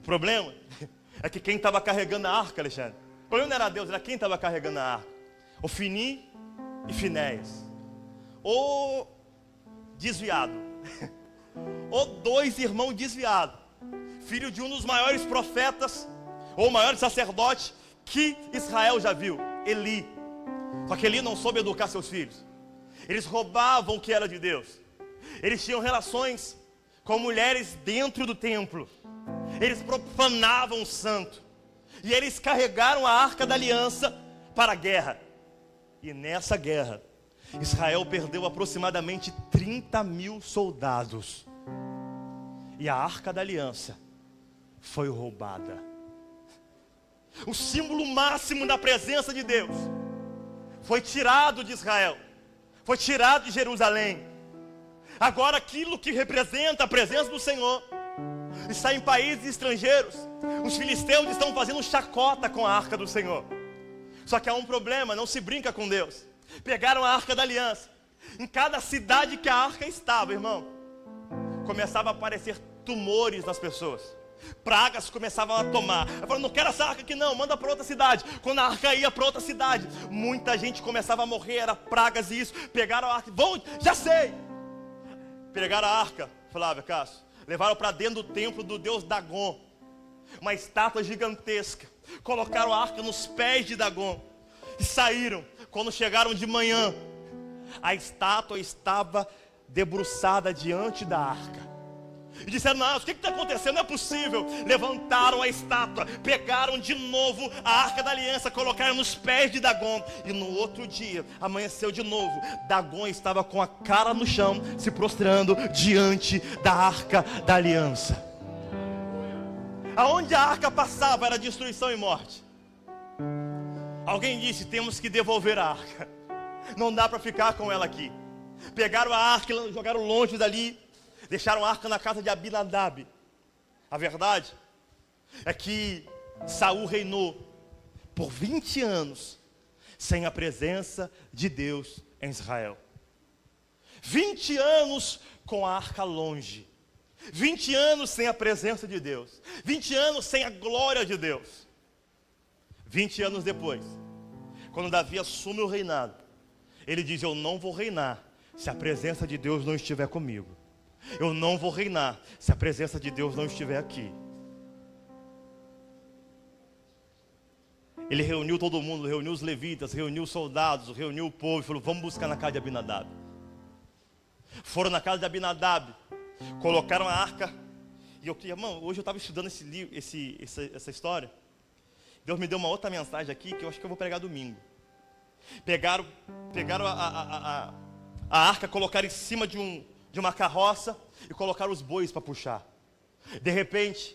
problema é que quem estava carregando a arca, Alexandre, o problema não era Deus, era quem estava carregando a arca. Ofni e Finéias. Ou desviado, ou dois irmãos desviados, filho de um dos maiores profetas, ou o maior sacerdote que Israel já viu, Eli. Só que Eli não soube educar seus filhos. Eles roubavam o que era de Deus. Eles tinham relações com mulheres dentro do templo. Eles profanavam o santo. E eles carregaram a arca da aliança para a guerra. E nessa guerra, Israel perdeu aproximadamente 30 mil soldados. E a arca da aliança foi roubada. O símbolo máximo da presença de Deus foi tirado de Israel, foi tirado de Jerusalém. Agora aquilo que representa a presença do Senhor está em países estrangeiros. Os filisteus estão fazendo chacota com a arca do Senhor. Só que há um problema, não se brinca com Deus. Pegaram a arca da aliança. Em cada cidade que a arca estava, irmão, começava a aparecer tumores nas pessoas. Pragas começavam a tomar. Eu falei, não quero essa arca aqui não, manda para outra cidade. Quando a arca ia para outra cidade, muita gente começava a morrer, era pragas e isso. Pegaram a arca, vão, já sei. Pegaram a arca, Flávia, Cássio, levaram para dentro do templo do deus Dagon, uma estátua gigantesca. Colocaram a arca nos pés de Dagon e saíram. Quando chegaram de manhã, a estátua estava debruçada diante da arca. E disseram, não, o que está acontecendo? Não é possível. Levantaram a estátua, pegaram de novo a arca da aliança, colocaram nos pés de Dagon. E no outro dia, amanheceu de novo. Dagon estava com a cara no chão, se prostrando diante da arca da aliança. Aonde a arca passava era destruição e morte. Alguém disse, temos que devolver a arca. Não dá para ficar com ela aqui. Pegaram a arca e jogaram longe dali. Deixaram a arca na casa de Abinadab. A verdade é que Saul reinou por 20 anos sem a presença de Deus em Israel. 20 anos com a arca longe. 20 anos sem a presença de Deus. 20 anos sem a glória de Deus. 20 anos depois, quando Davi assume o reinado, ele diz, eu não vou reinar se a presença de Deus não estiver comigo. Eu não vou reinar se a presença de Deus não estiver aqui. Ele reuniu todo mundo, reuniu os levitas, reuniu os soldados, reuniu o povo e falou, vamos buscar na casa de Abinadab. Foram na casa de Abinadab, colocaram a arca. E eu queria, irmão, hoje eu estava estudando esse livro, essa história. Deus me deu uma outra mensagem aqui que eu acho que eu vou pregar domingo. Pegaram a arca, colocaram em cima de uma carroça e colocaram os bois para puxar. De repente,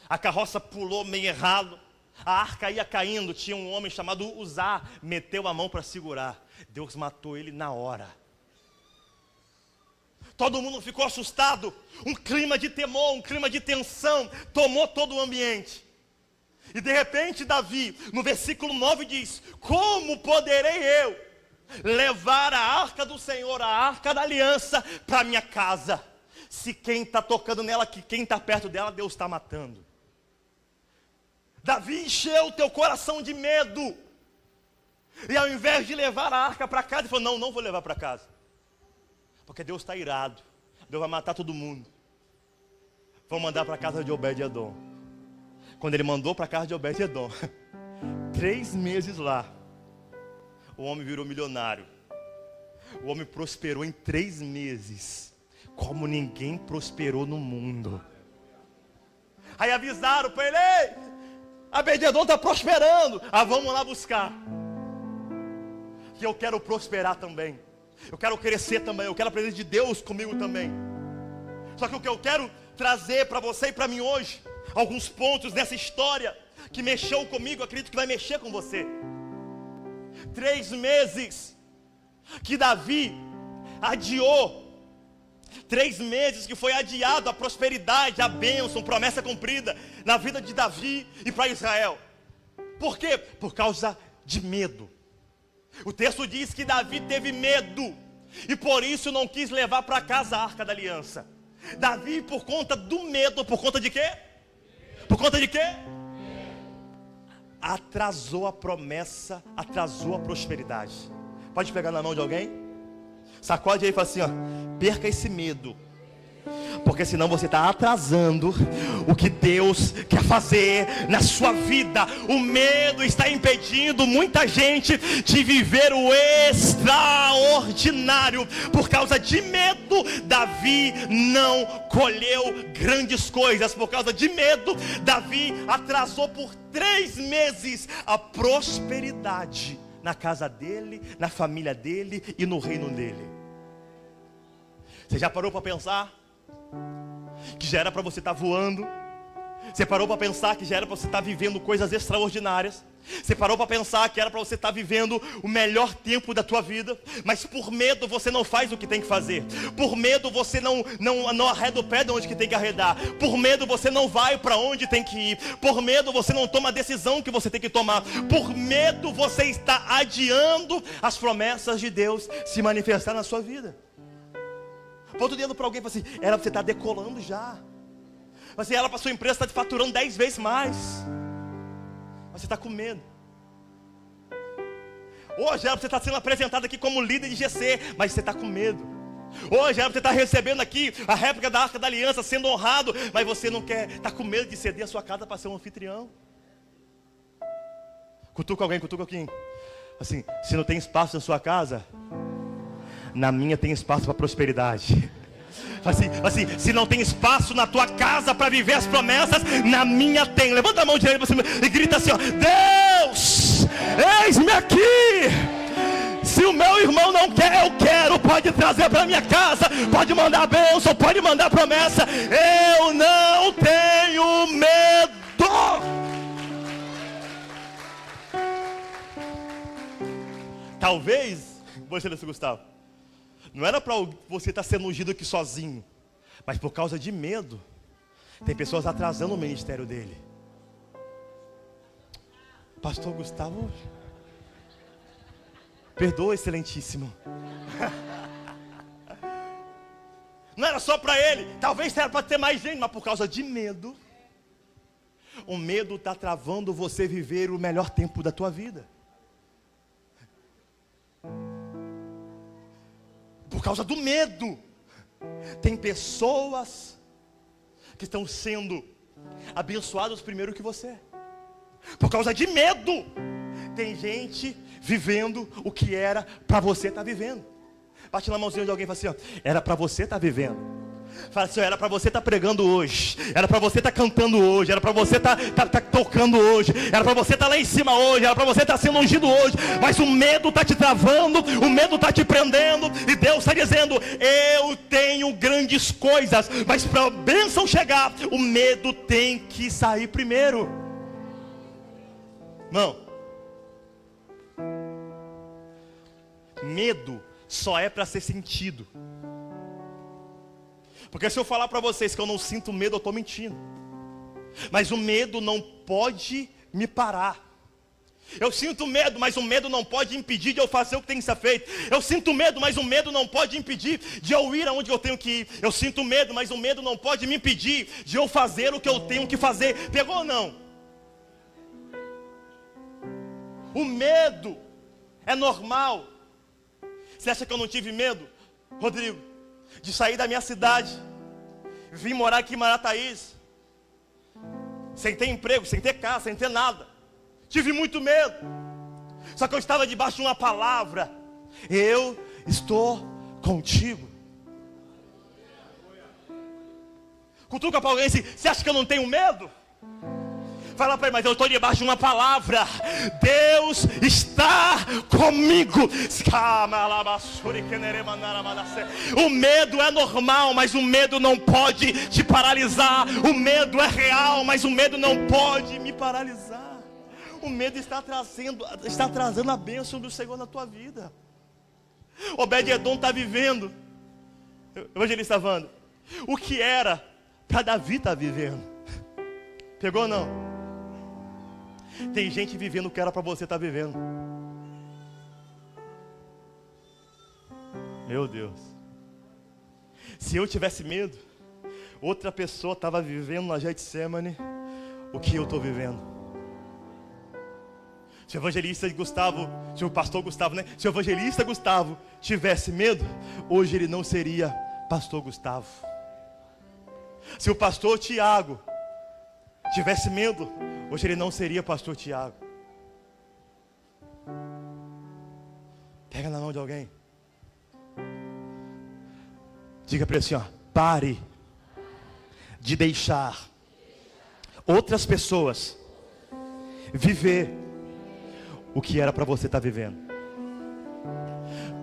a carroça pulou meio errado, a arca ia caindo, tinha um homem chamado Uzá, meteu a mão para segurar. Deus matou ele na hora. Todo mundo ficou assustado, um clima de temor, um clima de tensão, tomou todo o ambiente. E de repente Davi, no versículo 9 diz, como poderei eu levar a arca do Senhor, a arca da aliança, para minha casa, se quem está tocando nela, que quem está perto dela, Deus está matando? Davi encheu o teu coração de medo, e ao invés de levar a arca para casa, ele falou, não vou levar para casa, porque Deus está irado, Deus vai matar todo mundo, vou mandar para a casa de Obed-edom. Quando ele mandou para a casa de Obed-edom, 3 meses lá, o homem virou milionário. O homem prosperou em 3 meses, como ninguém prosperou no mundo. Aí avisaram para ele, ei, Obed-edom está prosperando, vamos lá buscar. Que eu quero prosperar também, eu quero crescer também, eu quero a presença de Deus comigo também. Só que o que eu quero trazer para você e para mim hoje, alguns pontos dessa história que mexeu comigo, acredito que vai mexer com você. 3 meses que Davi adiou, 3 meses que foi adiado a prosperidade, a bênção, promessa cumprida na vida de Davi e para Israel. Por quê? Por causa de medo. O texto diz que Davi teve medo e por isso não quis levar para casa a arca da aliança. Davi, por conta do medo, por conta de quê? Por conta de quê? Atrasou a promessa, atrasou a prosperidade. Pode pegar na mão de alguém? Sacode aí e fala assim, ó, perca esse medo. Porque senão você está atrasando o que Deus quer fazer na sua vida. O medo está impedindo muita gente de viver o extraordinário. Por causa de medo, Davi não colheu grandes coisas. Por causa de medo, Davi atrasou por 3 meses a prosperidade na casa dele, na família dele e no reino dele. Você já parou para pensar que já era para você estar voando? Você parou para pensar que já era para você estar vivendo coisas extraordinárias? Você parou para pensar que era para você estar vivendo o melhor tempo da tua vida? Mas por medo você não faz o que tem que fazer. Por medo você não arreda o pé de onde que tem que arredar. Por medo você não vai para onde tem que ir. Por medo você não toma a decisão que você tem que tomar. Por medo você está adiando as promessas de Deus se manifestar na sua vida. Ponto o dedo para alguém e fala assim, era para você estar decolando já. Mas era para sua empresa estar faturando 10 vezes mais. Mas você está com medo. Hoje era para você estar sendo apresentado aqui como líder de GC, mas você está com medo. Hoje era para você estar recebendo aqui a réplica da Arca da Aliança, sendo honrado, mas você não quer, está com medo de ceder a sua casa para ser um anfitrião. Cutuca alguém. Assim, se não tem espaço na sua casa, na minha tem espaço para prosperidade. Assim, se não tem espaço na tua casa para viver as promessas, na minha tem. Levanta a mão direita para cima e grita assim, ó, Deus, eis-me aqui. Se o meu irmão não quer, eu quero. Pode trazer para minha casa, pode mandar bênção, pode mandar promessa. Eu não tenho medo. Talvez, você, Gustavo, não era para você estar sendo ungido aqui sozinho, mas por causa de medo, tem pessoas atrasando o ministério dele. Pastor Gustavo, perdoa, excelentíssimo. Não era só para ele, talvez era para ter mais gente, mas por causa de medo, o medo está travando você viver o melhor tempo da tua vida. Por causa do medo, tem pessoas que estão sendo abençoadas primeiro que você. Por causa de medo, tem gente vivendo o que era para você estar vivendo. Bate na mãozinha de alguém e fala assim, ó, era para você estar vivendo. Fala assim, ó, era para você estar pregando hoje, era para você estar cantando hoje, era para você estar tocando hoje, era para você estar lá em cima hoje, era para você estar sendo ungido hoje, mas o medo está te travando, o medo está te prendendo, e Deus está dizendo, eu tenho grandes coisas, mas para a bênção chegar, o medo tem que sair primeiro. Não. Medo só é para ser sentido. Porque se eu falar para vocês que eu não sinto medo, eu estou mentindo. Mas o medo não pode me parar. Eu sinto medo, mas o medo não pode impedir de eu fazer o que tem que ser feito. Eu sinto medo, mas o medo não pode impedir de eu ir aonde eu tenho que ir. Eu sinto medo, mas o medo não pode me impedir de eu fazer o que eu tenho que fazer. Pegou ou não? O medo é normal. Você acha que eu não tive medo, Rodrigo, de sair da minha cidade, vim morar aqui em Marataízes, sem ter emprego, sem ter casa, sem ter nada? Tive muito medo. Só que eu estava debaixo de uma palavra: eu estou contigo. Cutuca para alguém assim: você acha que eu não tenho medo? Fala para ele: mas eu estou debaixo de uma palavra. Deus está comigo. O medo é normal, mas o medo não pode te paralisar. O medo é real, mas o medo não pode me paralisar. O medo está atrasando a bênção do Senhor na tua vida. Obed-edom está vivendo, evangelista Wanda, o que era para Davi estar vivendo. Pegou ou não? Tem gente vivendo o que era para você estar vivendo. Meu Deus. Se eu tivesse medo, outra pessoa estava vivendo na Getsemane o que eu estou vivendo. Se o evangelista Gustavo, se o pastor Gustavo, né? Se o evangelista Gustavo tivesse medo, hoje ele não seria pastor Gustavo. Se o pastor Tiago tivesse medo, hoje ele não seria pastor Tiago. Pega na mão de alguém. Diga para ele assim, ó: pare de deixar outras pessoas viver o que era para você estar vivendo.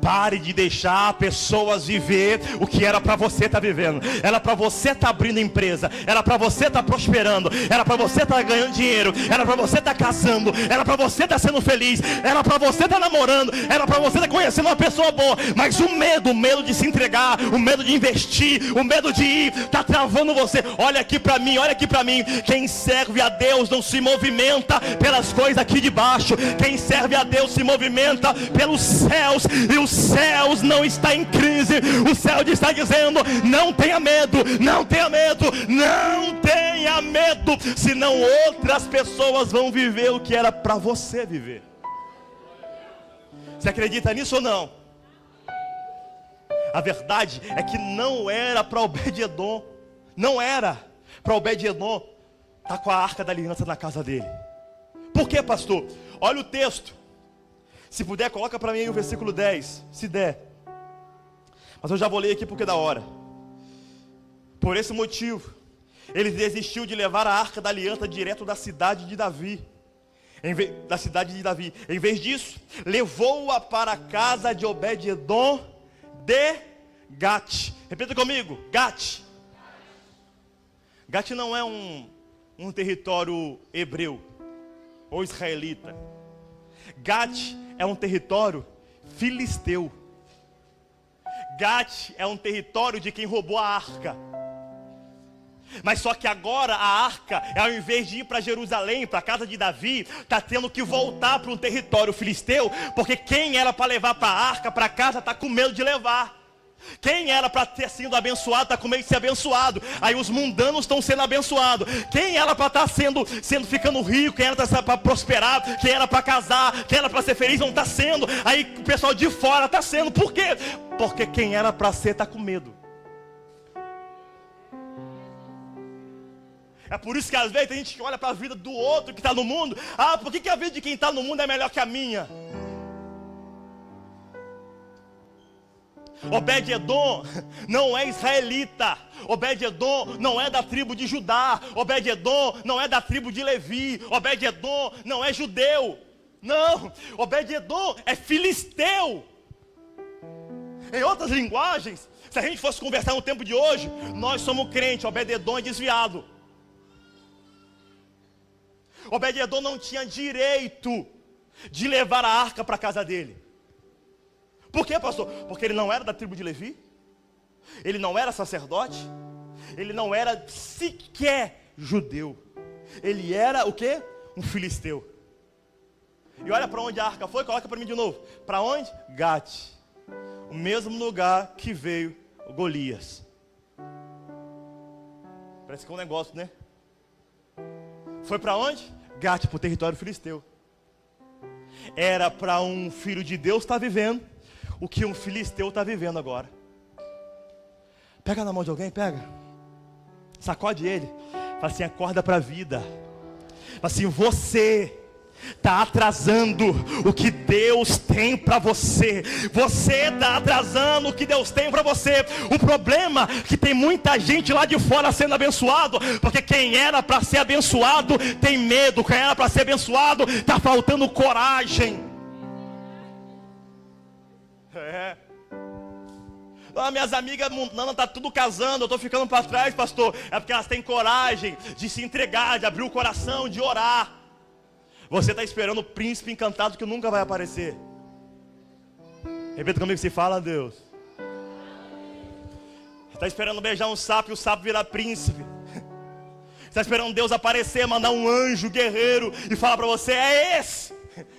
Pare de deixar pessoas viver o que era para você estar vivendo. Era para você estar abrindo empresa, era para você estar prosperando, era para você estar ganhando dinheiro, era para você estar casando, era para você estar sendo feliz, era para você estar namorando, era para você estar conhecendo uma pessoa boa. Mas o medo de se entregar, o medo de investir, o medo de ir, está travando você. Olha aqui para mim, olha aqui para mim. Quem serve a Deus não se movimenta pelas coisas aqui de baixo. Quem serve a Deus se movimenta pelos céus. E os céus não está em crise. O céu está dizendo: não tenha medo, não tenha medo, não tenha medo, senão outras pessoas vão viver o que era para você viver. Você acredita nisso ou não? A verdade é que não era para Obed-Edom, não era para Obed-Edom estar com a arca da aliança na casa dele. Por quê, pastor? Olha o texto. Se puder, coloca para mim aí o versículo 10, se der. Mas eu já vou ler aqui porque é da hora. Por esse motivo, ele desistiu de levar a arca da aliança direto da cidade de Davi. Em vez disso, levou-a para a casa de Obed-Edom de Gate. Repita comigo: Gate. Gate não é um território hebreu ou israelita. Gate é um território filisteu. Gate é um território de quem roubou a arca. Mas só que agora a arca, ao invés de ir para Jerusalém, para a casa de Davi, está tendo que voltar para um território filisteu, porque quem era para levar para a arca, para casa, está com medo de levar. Quem era para ter sido abençoado está com medo de ser abençoado. Aí os mundanos estão sendo abençoados. Quem era para estar ficando rico, quem era para prosperar, quem era para casar, quem era para ser feliz, não está sendo. Aí o pessoal de fora está sendo. Por quê? Porque quem era para ser está com medo. É por isso que às vezes tem gente que olha para a vida do outro que está no mundo. Ah, por que a vida de quem está no mundo é melhor que a minha? Obed-Edom não é israelita. Obed-Edom não é da tribo de Judá. Obed-Edom não é da tribo de Levi. Obed-Edom não é judeu. Não, Obed-Edom é filisteu. Em outras linguagens, se a gente fosse conversar no tempo de hoje, nós somos crentes, Obed-Edom é desviado. Obed-Edom não tinha direito de levar a arca para a casa dele. Por quê, pastor? Porque ele não era da tribo de Levi, ele não era sacerdote, ele não era sequer judeu, ele era o quê? Um filisteu. E olha para onde a arca foi, coloca para mim de novo. Para onde? Gate, o mesmo lugar que veio Golias. Parece que é um negócio, né? Foi para onde? Gate, para o território filisteu. Era para um filho de Deus estar vivendo o que um filisteu está vivendo agora. Pega na mão de alguém, pega. Sacode ele. Fala assim: acorda para a vida. Fala assim: você está atrasando o que Deus tem para você. Você está atrasando o que Deus tem para você. O problema é que tem muita gente lá de fora sendo abençoado, porque quem era para ser abençoado tem medo. Quem era para ser abençoado está faltando coragem. Minhas amigas mundanas estão tudo casando, eu estou ficando para trás, pastor. É porque elas têm coragem de se entregar, de abrir o coração, de orar. Você está esperando o príncipe encantado que nunca vai aparecer. Repita comigo, se fala, Deus. Está esperando beijar um sapo e o sapo virar príncipe. Está esperando Deus aparecer, mandar um anjo guerreiro e falar para você: é esse.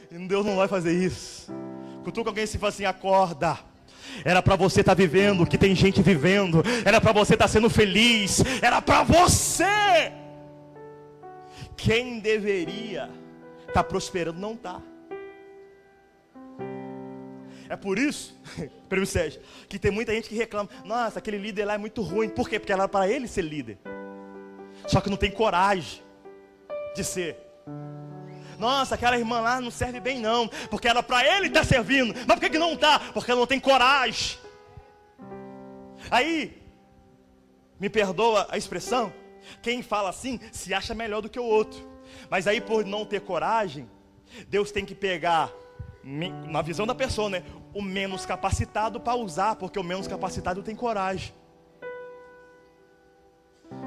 E Deus não vai fazer isso. Cutuca alguém e se fala assim: acorda. Era para você estar vivendo o que tem gente vivendo. Era para você estar sendo feliz. Era para você quem deveria estar prosperando não está. É por isso, Prêmio Sérgio, que tem muita gente que reclama: nossa, aquele líder lá é muito ruim. Por quê? Porque era para ele ser líder, só que não tem coragem de ser. Nossa, aquela irmã lá não serve bem não, porque era para ele estar servindo. Mas por que não está? Porque ela não tem coragem. Aí, me perdoa a expressão, quem fala assim se acha melhor do que o outro. Mas aí, por não ter coragem, Deus tem que pegar, na visão da pessoa, né, o menos capacitado para usar, porque o menos capacitado tem coragem.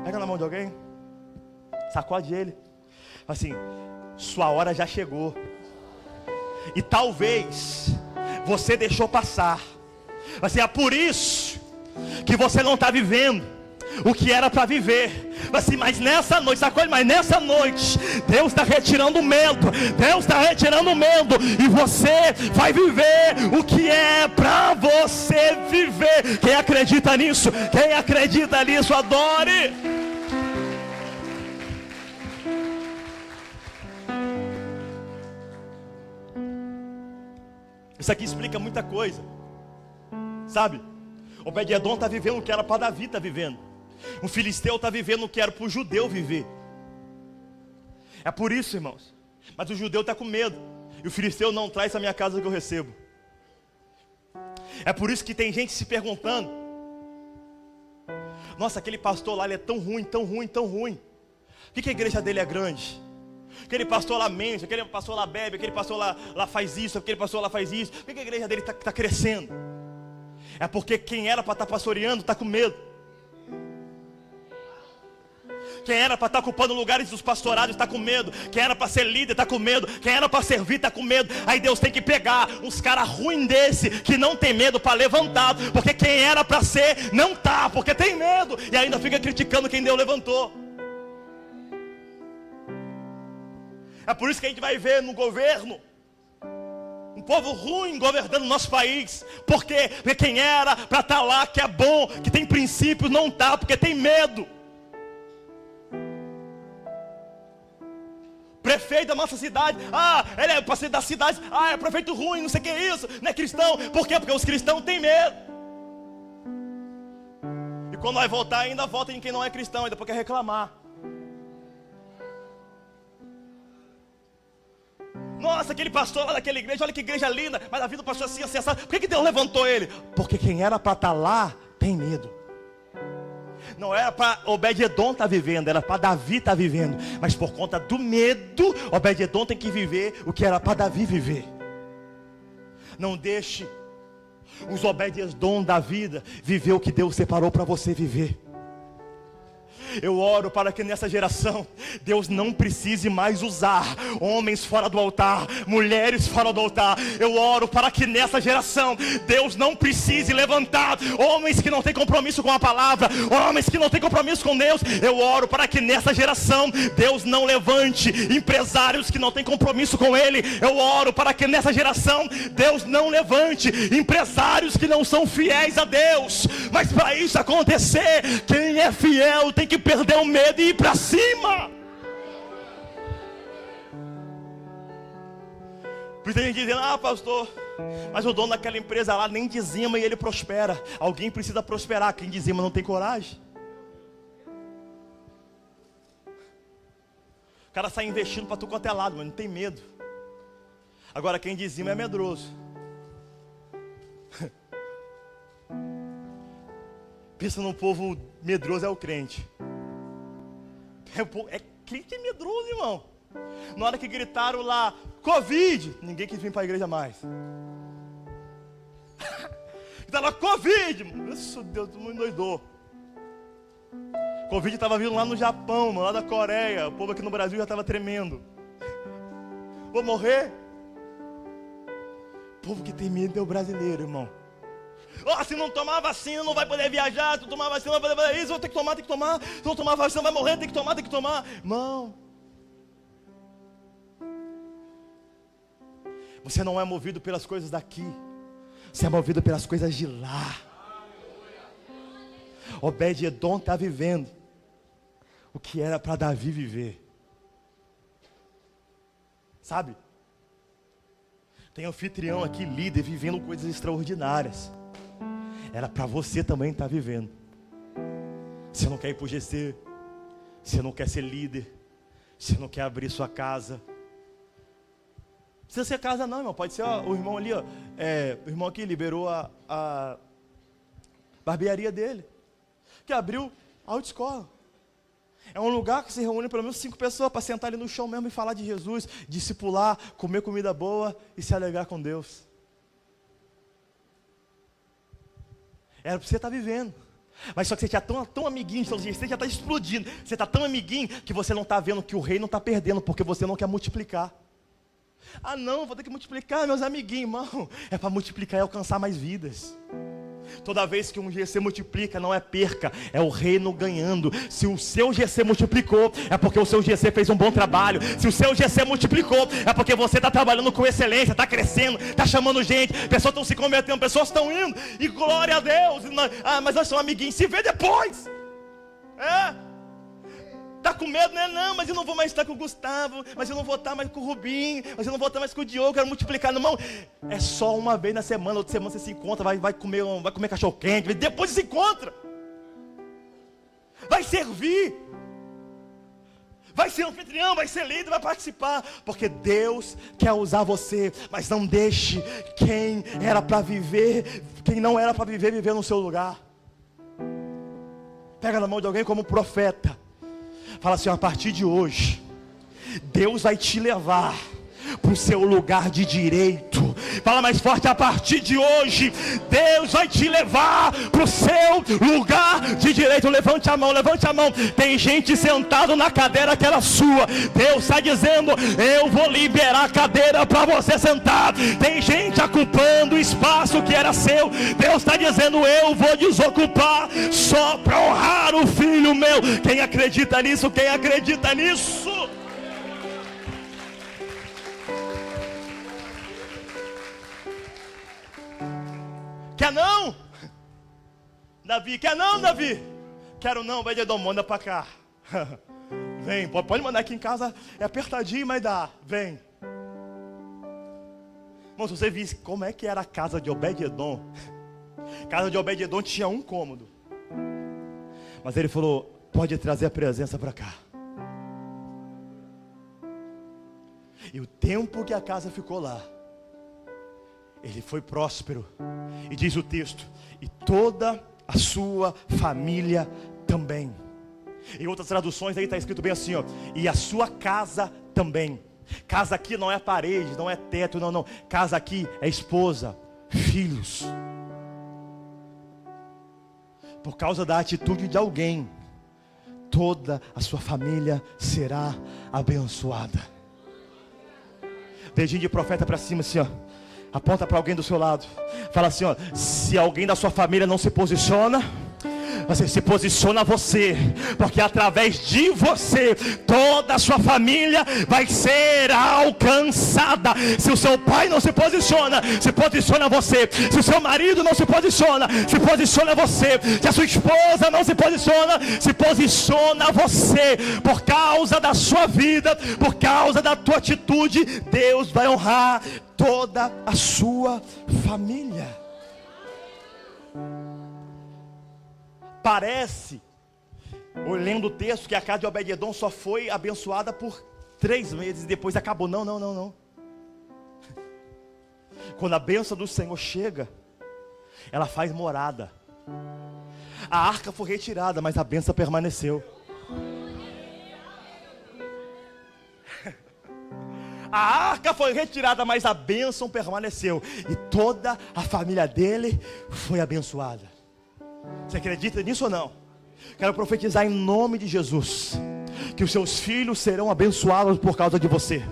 Pega na mão de alguém, sacode ele, assim: sua hora já chegou. E talvez você deixou passar. Assim, é por isso que você não está vivendo o que era para viver. Assim, mas nessa noite, sacode, mas nessa noite Deus está retirando o medo. Deus está retirando o medo, e você vai viver o que é para você viver. Quem acredita nisso? Quem acredita nisso, adore. Isso aqui explica muita coisa, sabe? Obed-edom está vivendo o que era para Davi estar vivendo. Um filisteu está vivendo o que era para o judeu viver. É por isso, irmãos. Mas o judeu está com medo, e o filisteu: não traz a minha casa que eu recebo. É por isso que tem gente se perguntando: nossa, aquele pastor lá, ele é tão ruim, tão ruim, tão ruim. Por que a igreja dele é grande? Aquele pastor lá mente, aquele pastor lá bebe, aquele pastor lá faz isso, aquele pastor lá faz isso. Por que a igreja dele está crescendo? É porque quem era para estar pastoreando está com medo. Quem era para estar ocupando lugares dos pastorados está com medo. Quem era para ser líder está com medo. Quem era para servir está com medo. Aí Deus tem que pegar uns caras ruins desse, que não tem medo, para levantar. Porque quem era para ser não está, porque tem medo. E ainda fica criticando quem Deus levantou. É por isso que a gente vai ver no governo um povo ruim governando o nosso país. Por quê? Porque quem era para estar lá, que é bom, que tem princípios, não está, porque tem medo. Prefeito da nossa cidade: ele é prefeito da cidade, é prefeito ruim, não sei o que é isso, não é cristão. Por quê? Porque os cristãos têm medo. E quando vai votar, ainda vota em quem não é cristão, ainda porque quer reclamar. Nossa, aquele pastor lá daquela igreja, olha que igreja linda, mas a vida do pastor assim, assim, assim. Por que Deus levantou ele? Porque quem era para estar lá tem medo. Não era para Obed-edom estar vivendo, era para Davi estar vivendo. Mas por conta do medo, Obed-edom tem que viver o que era para Davi viver. Não deixe os Obed-edom da vida viver o que Deus separou para você viver. Eu oro para que nessa geração Deus não precise mais usar homens fora do altar, mulheres fora do altar. Eu oro para que nessa geração Deus não precise levantar homens que não têm compromisso com a palavra, homens que não têm compromisso com Deus. Eu oro para que nessa geração Deus não levante empresários que não têm compromisso com Ele. Eu oro para que nessa geração Deus não levante empresários que não são fiéis a Deus. Mas para isso acontecer, quem é fiel tem que perder o medo e ir para cima. Por isso a gente dizendo: pastor, mas o dono daquela empresa lá nem dizima e ele prospera. Alguém precisa prosperar. Quem dizima não tem coragem. O cara sai investindo para tudo quanto é lado, mas não tem medo. Agora quem dizima é medroso. Pensa num povo medroso, é o crente. É crente medroso, irmão. Na hora que gritaram lá Covid, ninguém quis vir para a igreja mais. Gritaram lá Covid, isso, Deus, todo mundo endoidou. Covid estava vindo lá no Japão, lá da Coreia. O povo aqui no Brasil já estava tremendo. Vou morrer? O povo que tem medo é o brasileiro, irmão. Se não tomar vacina não vai poder viajar. Se não tomar vacina não vai poder fazer isso. Vou ter que tomar, tem que tomar. Se não tomar vacina vai morrer, tem que tomar, tem que tomar. Irmão, você não é movido pelas coisas daqui, você é movido pelas coisas de lá. Obed-edom está vivendo o que era para Davi viver. sabe? Tem anfitrião aqui, líder, vivendo coisas extraordinárias. Era para você também estar vivendo. Você não quer ir para o GC, você não quer ser líder, você não quer abrir sua casa. Não precisa ser casa não, irmão. Pode ser o irmão ali, o irmão aqui liberou a barbearia dele, que abriu a autoescola. É um lugar que se reúne pelo menos 5 pessoas para sentar ali no chão mesmo e falar de Jesus, discipular, comer comida boa e se alegrar com Deus. Era para você estar vivendo. Mas só que você já está tão amiguinho, você já está explodindo. Você está tão amiguinho que você não está vendo que o reino está perdendo, porque você não quer multiplicar. Ah não, vou ter que multiplicar, meus amiguinhos, irmão. É para multiplicar e alcançar mais vidas. Toda vez que um GC multiplica, não é perca, é o reino ganhando. Se o seu GC multiplicou, é porque o seu GC fez um bom trabalho. Se o seu GC multiplicou, é porque você está trabalhando com excelência, está crescendo, está chamando gente, pessoas estão se convertendo, pessoas estão indo, e glória a Deus. Mas nós somos amiguinhos, se vê depois. Está com medo, né? Não, mas eu não vou mais estar com o Gustavo, mas eu não vou estar mais com o Rubinho, mas eu não vou estar mais com o Diogo, eu quero multiplicar. Não, irmão, é só uma vez na semana, outra semana você se encontra, vai comer cachorro quente, depois você se encontra. Vai servir. Vai ser anfitrião, vai ser líder, vai participar, porque Deus quer usar você, mas não deixe quem era para viver, quem não era para viver no seu lugar. Pega na mão de alguém como profeta. Fala assim, a partir de hoje, Deus vai te levar para o seu lugar de direito. Fala mais forte, a partir de hoje, Deus vai te levar para o seu lugar de direito. Levante a mão, levante a mão. Tem gente sentado na cadeira que era sua. Deus está dizendo, eu vou liberar a cadeira para você sentar. Tem gente ocupando o espaço que era seu. Deus está dizendo, eu vou desocupar só para honrar o filho meu. Quem acredita nisso? Quem acredita nisso? Quer não? Davi, quer não, Davi? Quero não, vai de Edom, manda pra cá. Vem, pode mandar aqui em casa, é apertadinho, mas dá, vem. Irmão, se você visse como é que era a casa de Obed-Edom. A casa de Obed-Edom tinha um cômodo. Mas ele falou, pode trazer a presença pra cá. E o tempo que a casa ficou lá, ele foi próspero. E diz o texto, e toda a sua família também. Em outras traduções aí está escrito bem assim, ó, e a sua casa também. Casa aqui não é parede, não é teto, não. Casa aqui é esposa, filhos. Por causa da atitude de alguém, toda a sua família será abençoada. Dedinho de profeta para cima assim, ó. Aponta para alguém do seu lado. Fala assim, ó, se alguém da sua família não se posiciona, você se posiciona você, porque através de você toda a sua família vai ser alcançada. Se o seu pai não se posiciona, se posiciona você. Se o seu marido não se posiciona, se posiciona você. Se a sua esposa não se posiciona você. Por causa da sua vida, por causa da tua atitude, Deus vai honrar toda a sua família. Parece, olhando o texto, que a casa de Obed-Edom só foi abençoada por 3 meses e depois acabou. Não. Quando a bênção do Senhor chega, ela faz morada. A arca foi retirada, mas a bênção permaneceu. A arca foi retirada, mas a bênção permaneceu. E toda a família dele foi abençoada. Você acredita nisso ou não? Quero profetizar em nome de Jesus que os seus filhos serão abençoados por causa de você.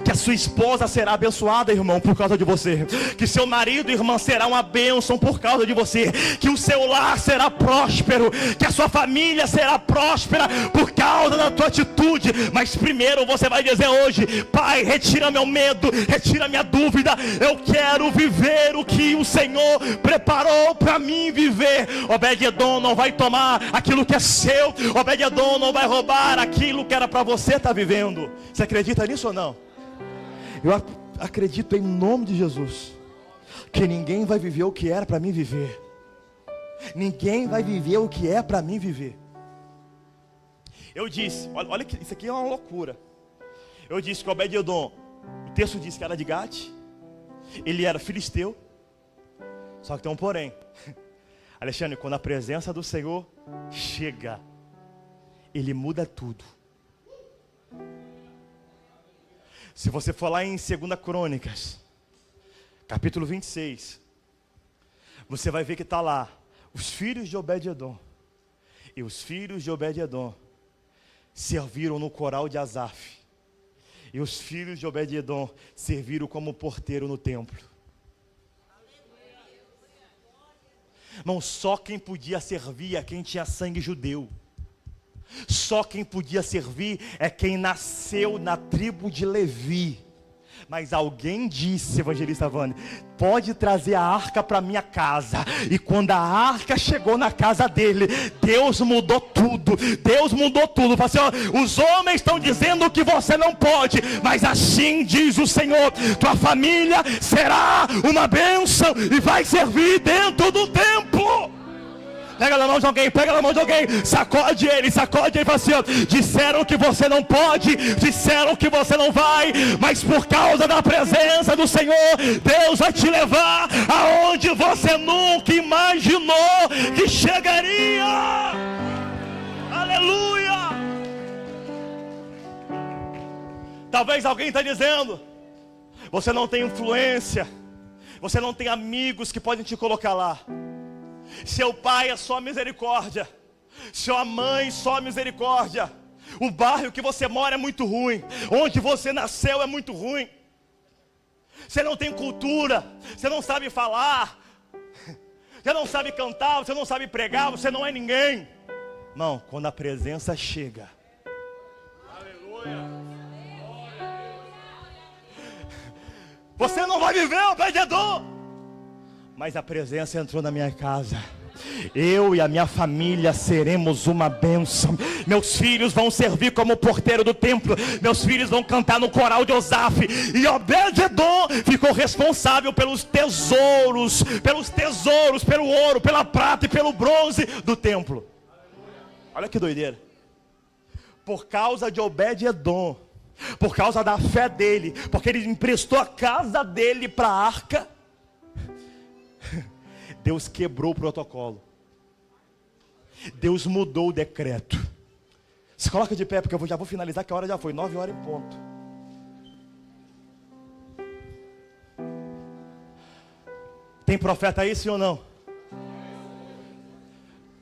Que a sua esposa será abençoada, irmão, por causa de você. Que seu marido, irmã, será uma bênção por causa de você. Que o seu lar será próspero. Que a sua família será próspera por causa da tua atitude. Mas primeiro você vai dizer hoje: Pai, retira meu medo, retira minha dúvida. Eu quero viver o que o Senhor preparou para mim viver. Obed-Edom não vai tomar aquilo que é seu. Obed-Edom não vai roubar aquilo que era para você estar vivendo. Você acredita nisso ou não? Eu acredito em nome de Jesus que ninguém vai viver o que era para mim viver. Ninguém vai viver o que é para mim viver. Eu disse, olha que isso aqui é uma loucura. Eu disse que Obed-edom, o texto diz que era de Gate, ele era filisteu. Só que tem um porém. Alexandre, quando a presença do Senhor chega, Ele muda tudo. Se você for lá em 2 Crônicas, capítulo 26, você vai ver que está lá, os filhos de Obed-edom. E os filhos de Obed-edom serviram no coral de Asaf. E os filhos de Obed-edom serviram como porteiro no templo. Irmão, só quem podia servir é quem tinha sangue judeu. Só quem podia servir é quem nasceu na tribo de Levi. Mas alguém disse, evangelista Vânia, pode trazer a arca para minha casa. E quando a arca chegou na casa dele, Deus mudou tudo. Deus mudou tudo. Falou assim, ó, os homens estão dizendo que você não pode, mas assim diz o Senhor, tua família será uma bênção e vai servir dentro do templo. Pega na mão de alguém, pega na mão de alguém, sacode ele, e fala assim, ó, disseram que você não pode, disseram que você não vai, mas por causa da presença do Senhor, Deus vai te levar aonde você nunca imaginou que chegaria. Aleluia! Talvez alguém está dizendo, você não tem influência, você não tem amigos que podem te colocar lá. Seu pai é só misericórdia, sua mãe só misericórdia, o bairro que você mora é muito ruim, onde você nasceu é muito ruim, você não tem cultura, você não sabe falar, você não sabe cantar, você não sabe pregar, você não é ninguém. Irmão, quando a presença chega, aleluia, você não vai viver o Obed-edom. Mas a presença entrou na minha casa. Eu e a minha família seremos uma bênção. Meus filhos vão servir como porteiro do templo. Meus filhos vão cantar no coral de Asaf. E Obed-edom ficou responsável pelos tesouros, pelo ouro, pela prata e pelo bronze do templo. Olha que doideira. Por causa de Obed-edom, por causa da fé dele, porque ele emprestou a casa dele para a arca, Deus quebrou o protocolo. Deus mudou o decreto. Se coloca de pé, porque eu já vou finalizar, que a hora já foi, 9 horas em ponto. Tem profeta aí, sim ou não?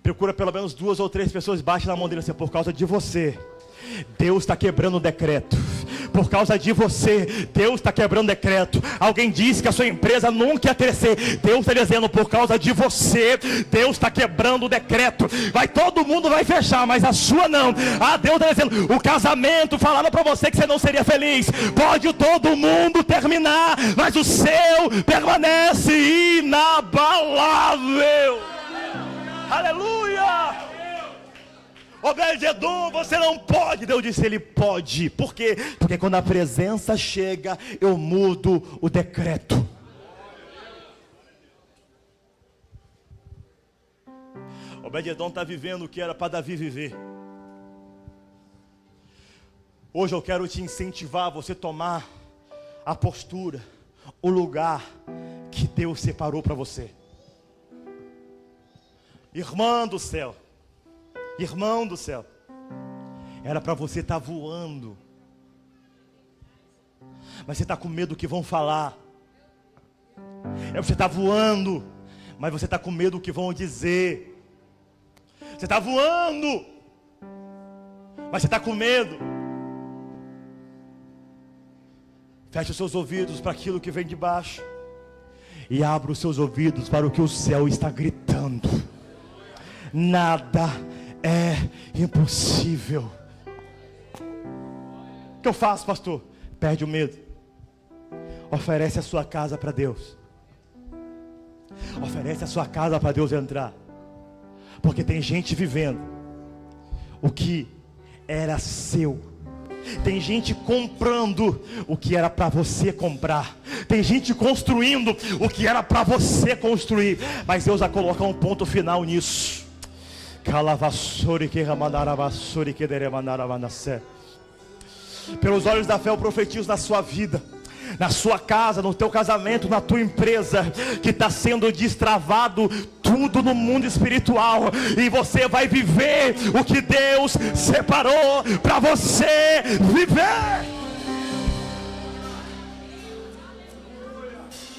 Procura pelo menos 2 ou 3 pessoas, baixa na mão dele assim, por causa de você, Deus está quebrando o decreto. Por causa de você, Deus está quebrando o decreto. Alguém disse que a sua empresa nunca ia crescer. Deus está dizendo, por causa de você, Deus está quebrando o decreto. Todo mundo vai fechar, mas a sua não. Deus está dizendo, o casamento, falaram para você que você não seria feliz. Pode todo mundo terminar, mas o seu permanece inabalável. Aleluia! Obed-edom, você não pode. Deus disse, ele pode. Por quê? Porque quando a presença chega, eu mudo o decreto. Obed-edom está vivendo o que era para Davi viver. Hoje eu quero te incentivar a você tomar a postura, o lugar que Deus separou para você. Irmã do céu, irmão do céu, era para você estar voando, mas você está com medo do que vão falar. Você está voando, mas você está com medo do que vão dizer. Você está voando, mas você está com medo. Feche os seus ouvidos para aquilo que vem de baixo e abra os seus ouvidos para o que o céu está gritando. Nada é impossível. O que eu faço, pastor? Perde o medo. Oferece a sua casa para Deus. Oferece a sua casa para Deus entrar. Porque tem gente vivendo o que era seu, Tem gente comprando o que era para você comprar. Tem gente construindo o que era para você construir. Mas Deus vai colocar um ponto final nisso. Pelos olhos da fé eu profetizo na sua vida, na sua casa, no teu casamento, na tua empresa, que está sendo destravado tudo no mundo espiritual, e você vai viver o que Deus separou para você viver.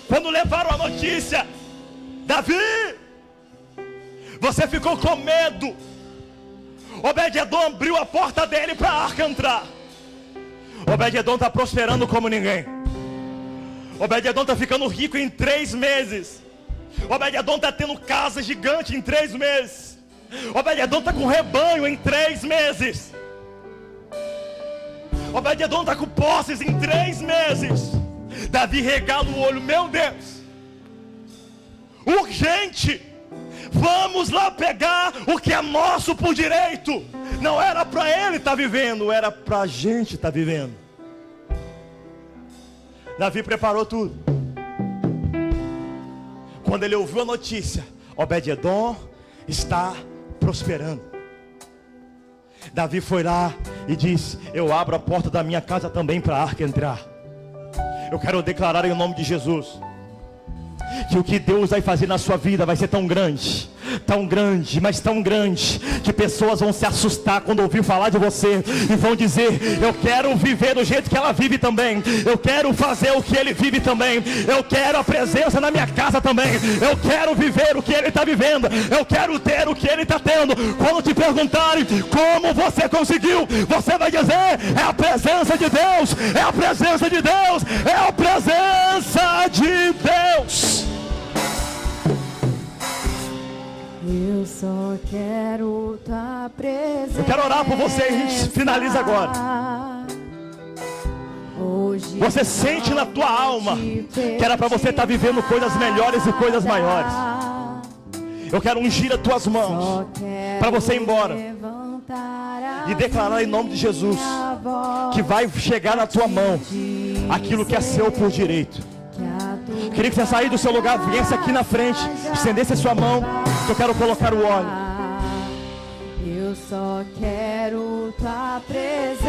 Quando levaram a notícia, Davi, você ficou com medo. Obed-edom abriu a porta dele para a arca entrar. Obed-edom está prosperando como ninguém. Obed-edom está ficando rico em 3 meses. Obed-edom está tendo casa gigante em 3 meses. Obed-edom está com rebanho em 3 meses. Obed-edom está com posses em 3 meses. Davi regala o olho, meu Deus, urgente, vamos lá pegar o que é nosso por direito. Não era para ele estar vivendo, era para a gente estar vivendo. Davi preparou tudo. Quando ele ouviu a notícia, Obed-edom está prosperando. Davi foi lá e disse: eu abro a porta da minha casa também para a arca entrar. Eu quero declarar em nome de Jesus que o que Deus vai fazer na sua vida vai ser tão grande, mas tão grande, que pessoas vão se assustar quando ouvir falar de você e vão dizer: eu quero viver do jeito que ela vive também, eu quero fazer o que ele vive também, eu quero a presença na minha casa também, eu quero viver o que ele está vivendo, eu quero ter o que ele está tendo. Quando te perguntarem como você conseguiu, você vai dizer: é a presença de Deus, é a presença de Deus, é a presença de Deus. Eu só quero tua presença. Eu quero orar por você e a gente finaliza agora. Hoje você sente na tua alma que era para você estar vivendo coisas melhores e coisas maiores. Eu quero ungir as tuas mãos para você ir embora e declarar em nome de Jesus que vai chegar na tua mão aquilo que é seu por direito. Eu queria que você saísse do seu lugar, viesse aqui na frente, estendesse a sua mão, que eu quero colocar o óleo. Eu só quero tua presença.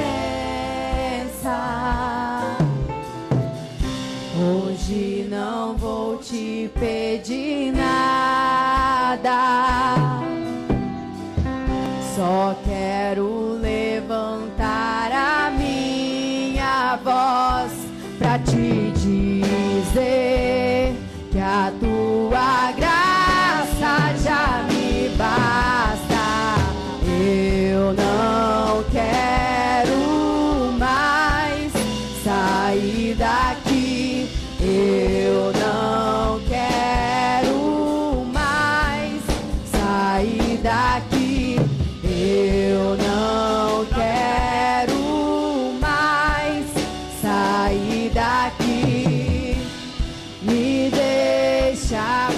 Hoje não vou te pedir nada, só quero levantar a minha voz pra te dizer que a tua graça já me basta. Eu não quero mais sair daqui. Eu não quero mais sair daqui. Eu não quero mais sair daqui. Me deixa.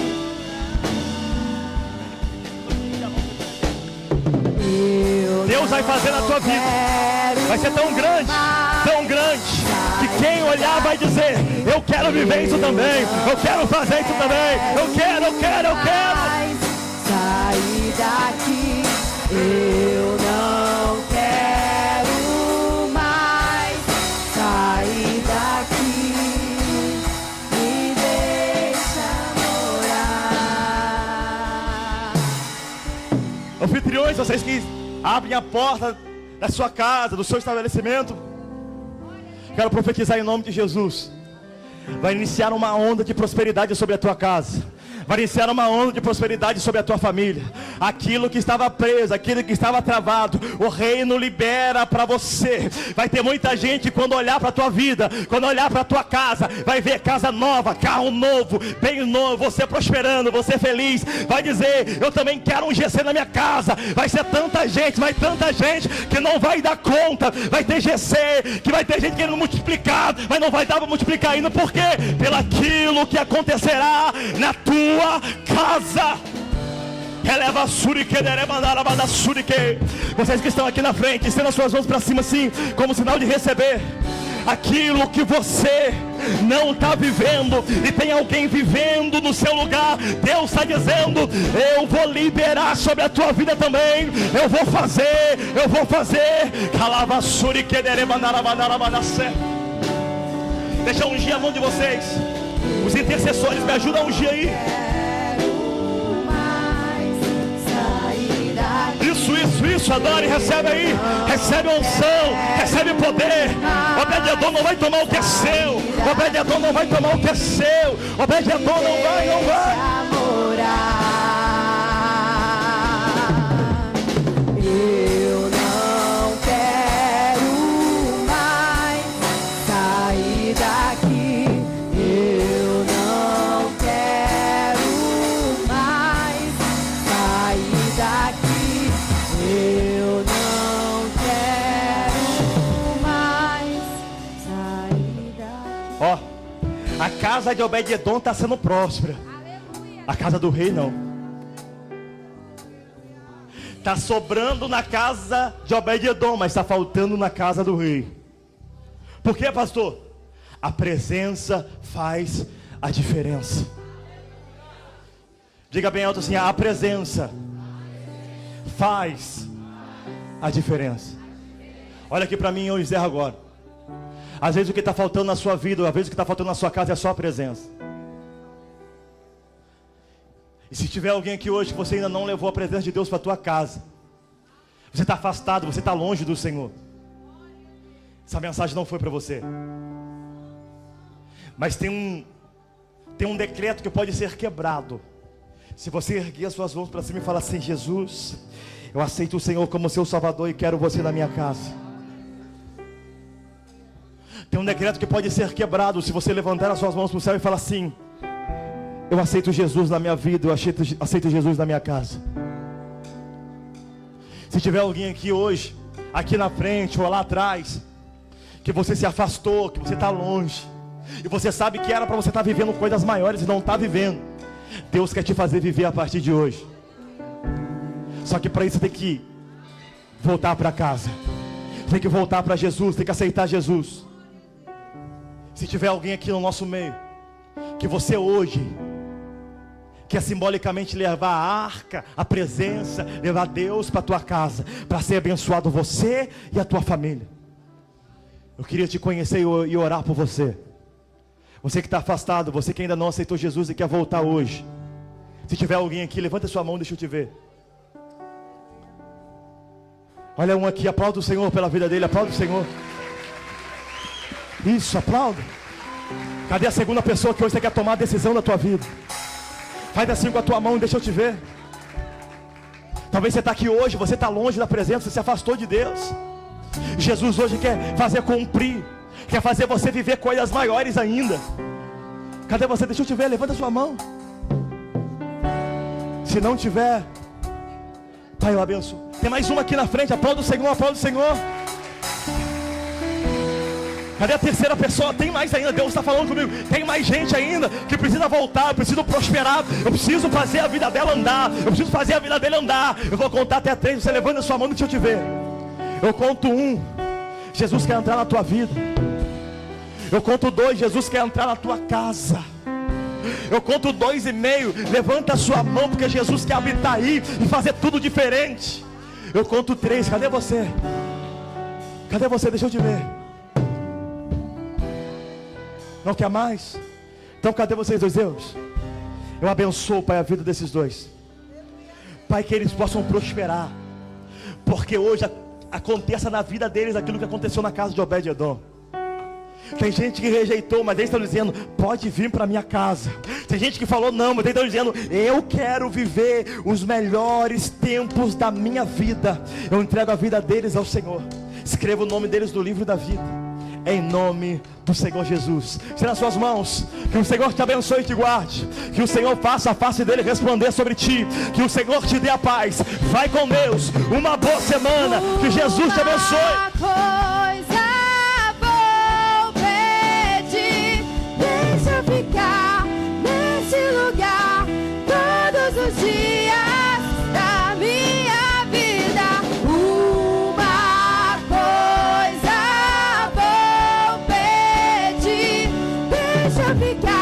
Deus vai fazer na tua vida. Vai ser tão grande, que quem olhar vai dizer: eu quero viver isso também, eu quero fazer isso também, eu quero. Sair daqui, eu não quero mais sair daqui. Me deixa morar. Anfitriões, vocês que abrem a porta da sua casa, do seu estabelecimento, quero profetizar em nome de Jesus. Vai iniciar uma onda de prosperidade sobre a tua casa. Vai iniciar uma onda de prosperidade sobre a tua família. Aquilo que estava preso, aquilo que estava travado, o reino libera para você. Vai ter muita gente quando olhar para a tua vida, quando olhar para a tua casa, vai ver casa nova, carro novo, bem novo, você prosperando, você feliz. Vai dizer: eu também quero um GC na minha casa. Vai ser tanta gente que não vai dar conta. Vai ter GC, que vai ter gente querendo multiplicar, mas não vai dar para multiplicar ainda. Por quê? Pelo aquilo que acontecerá na tua casa. Eleva surique, deremandarabada surique. Vocês que estão aqui na frente, estenda as suas mãos para cima assim, como sinal de receber aquilo que você não está vivendo e tem alguém vivendo no seu lugar. Deus está dizendo: eu vou liberar sobre a tua vida também. Eu vou fazer. Deixa eu ungir a mão de vocês. Os intercessores, me ajudam a ungir aí. Isso, adore, recebe aí, recebe unção, recebe poder. Obed-edom não vai tomar o que é seu, Obed-edom não vai tomar o que é seu, Obed-edom não vai. Eu não quero mais sair daqui, eu não quero mais sair daqui. Eu não quero mais sair daqui. Ó, a casa de Obed-edom está sendo próspera. Aleluia. A casa do rei não. Está sobrando na casa de Obed-edom, mas está faltando na casa do rei. Por quê, pastor? A presença faz a diferença. Diga bem alto assim: a presença faz a diferença. Olha aqui para mim, eu encerro agora. Às vezes o que está faltando na sua vida, às vezes o que está faltando na sua casa é só a presença. E se tiver alguém aqui hoje que você ainda não levou a presença de Deus para a tua casa, você está afastado, você está longe do Senhor, essa mensagem não foi para você. Mas tem um decreto que pode ser quebrado. Se você erguer as suas mãos para cima e falar assim: Jesus, eu aceito o Senhor como seu Salvador e quero você na minha casa. Tem um decreto que pode ser quebrado se você levantar as suas mãos para o céu e falar assim: eu aceito Jesus na minha vida, eu aceito Jesus na minha casa. Se tiver alguém aqui hoje, aqui na frente ou lá atrás, que você se afastou, que você está longe, e você sabe que era para você estar vivendo coisas maiores e não está vivendo, Deus quer te fazer viver a partir de hoje. Só que para isso você tem que voltar para casa, tem que voltar para Jesus, tem que aceitar Jesus. Se tiver alguém aqui no nosso meio, que você hoje quer simbolicamente levar a arca, a presença, levar Deus para a tua casa, para ser abençoado você e a tua família, eu queria te conhecer e orar por você. Você que está afastado, você que ainda não aceitou Jesus e quer voltar hoje. Se tiver alguém aqui, levanta sua mão, deixa eu te ver. Olha um aqui, aplauda o Senhor pela vida dele, aplauda o Senhor. Isso, aplauda. Cadê a segunda pessoa que hoje você quer tomar a decisão da tua vida? Faz assim com a tua mão, deixa eu te ver. Talvez você está aqui hoje, você está longe da presença, você se afastou de Deus. Jesus hoje quer fazer cumprir, quer fazer você viver coisas maiores ainda. Cadê você? Deixa eu te ver, levanta a sua mão. Se não tiver, Pai, eu abençoo. Tem mais uma aqui na frente, aplauda o Senhor, aplauda o Senhor. Cadê a terceira pessoa? Tem mais ainda, Deus está falando comigo. Tem mais gente ainda que precisa voltar, eu preciso prosperar, eu preciso fazer a vida dela andar, eu preciso fazer a vida dele andar. Eu vou contar até 3, você levanta a sua mão, deixa eu te ver. Eu conto 1, Jesus quer entrar na tua vida. Eu conto 2, Jesus quer entrar na tua casa. Eu conto 2,5, levanta a sua mão, porque Jesus quer habitar aí e fazer tudo diferente. Eu conto 3, cadê você? Cadê você? Deixa eu te ver. Não quer mais? Então cadê vocês dois, Deus? Eu abençoo, Pai, a vida desses dois. Pai, que eles possam prosperar, porque hoje aconteça na vida deles aquilo que aconteceu na casa de Obed-edom. Tem gente que rejeitou, mas eles estão dizendo: pode vir para minha casa. Tem gente que falou não, mas eles estão dizendo: eu quero viver os melhores tempos da minha vida. Eu entrego a vida deles ao Senhor. Escreva o nome deles no livro da vida, em nome do Senhor Jesus. Estenda as suas mãos. Que o Senhor te abençoe e te guarde. Que o Senhor faça a face dele resplandecer sobre ti. Que o Senhor te dê a paz. Vai com Deus. Uma boa semana. Que Jesus te abençoe. Ficar nesse lugar todos os dias. ficar